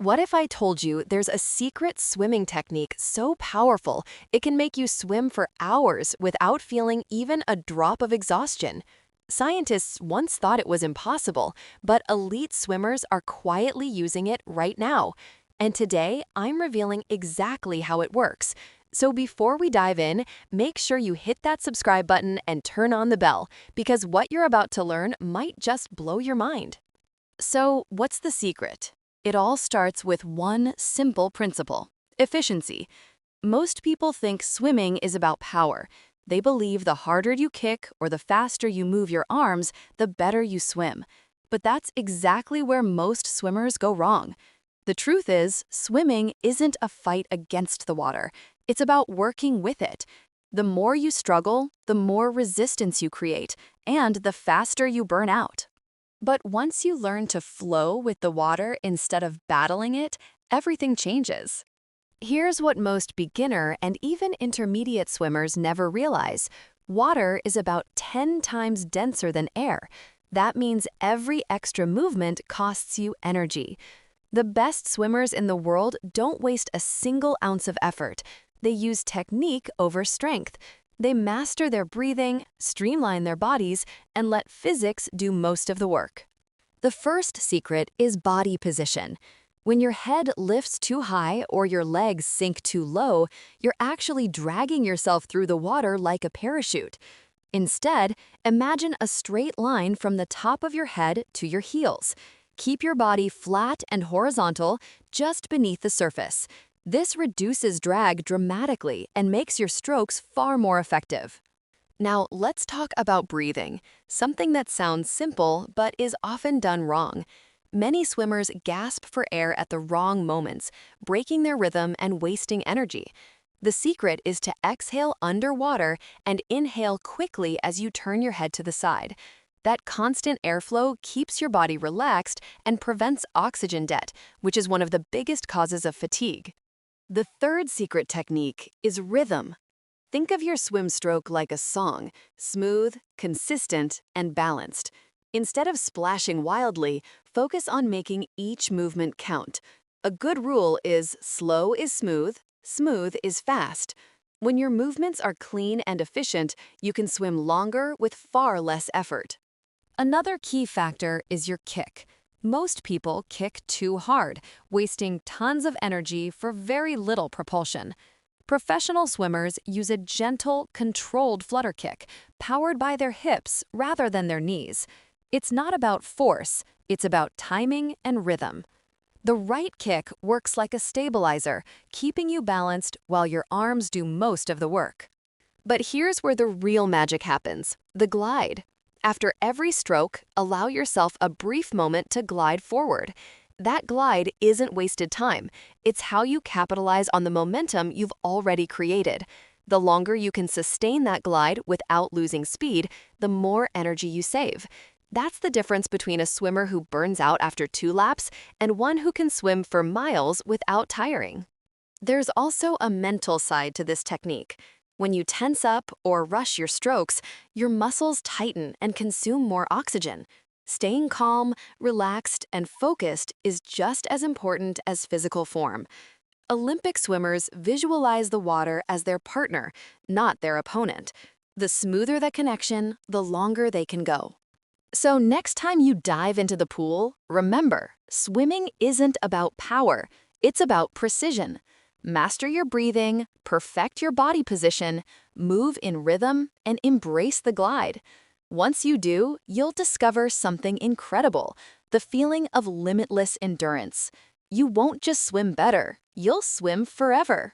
What if I told you there's a secret swimming technique so powerful it can make you swim for hours without feeling even a drop of exhaustion? Scientists once thought it was impossible, but elite swimmers are quietly using it right now. And today, I'm revealing exactly how it works. So before we dive in, make sure you hit that subscribe button and turn on the bell, because what you're about to learn might just blow your mind. So, what's the secret? It all starts with one simple principle: efficiency. Most people think swimming is about power. They believe the harder you kick or the faster you move your arms, the better you swim. But that's exactly where most swimmers go wrong. The truth is, swimming isn't a fight against the water. It's about working with it. The more you struggle, the more resistance you create, and the faster you burn out. But once you learn to flow with the water instead of battling it, everything changes. Here's what most beginner and even intermediate swimmers never realize. Water is about 10 times denser than air. That means every extra movement costs you energy. The best swimmers in the world don't waste a single ounce of effort. They use technique over strength. They master their breathing, streamline their bodies, and let physics do most of the work. The first secret is body position. When your head lifts too high or your legs sink too low, you're actually dragging yourself through the water like a parachute. Instead, imagine a straight line from the top of your head to your heels. Keep your body flat and horizontal, just beneath the surface. This reduces drag dramatically and makes your strokes far more effective. Now, let's talk about breathing, something that sounds simple but is often done wrong. Many swimmers gasp for air at the wrong moments, breaking their rhythm and wasting energy. The secret is to exhale underwater and inhale quickly as you turn your head to the side. That constant airflow keeps your body relaxed and prevents oxygen debt, which is one of the biggest causes of fatigue. The third secret technique is rhythm. Think of your swim stroke like a song, smooth, consistent, and balanced. Instead of splashing wildly, focus on making each movement count. A good rule is slow is smooth, smooth is fast. When your movements are clean and efficient, you can swim longer with far less effort. Another key factor is your kick. Most people kick too hard, wasting tons of energy for very little propulsion. Professional swimmers use a gentle, controlled flutter kick, powered by their hips rather than their knees. It's not about force, it's about timing and rhythm. The right kick works like a stabilizer, keeping you balanced while your arms do most of the work. But here's where the real magic happens: the glide. After every stroke, allow yourself a brief moment to glide forward. That glide isn't wasted time. It's how you capitalize on the momentum you've already created. The longer you can sustain that glide without losing speed, the more energy you save. That's the difference between a swimmer who burns out after 2 laps and one who can swim for miles without tiring. There's also a mental side to this technique. When you tense up or rush your strokes, your muscles tighten and consume more oxygen. Staying calm, relaxed, and focused is just as important as physical form. Olympic swimmers visualize the water as their partner, not their opponent. The smoother the connection, the longer they can go. So next time you dive into the pool, remember, swimming isn't about power, it's about precision. Master your breathing, perfect your body position, move in rhythm, and embrace the glide. Once you do, you'll discover something incredible: the feeling of limitless endurance. You won't just swim better, you'll swim forever.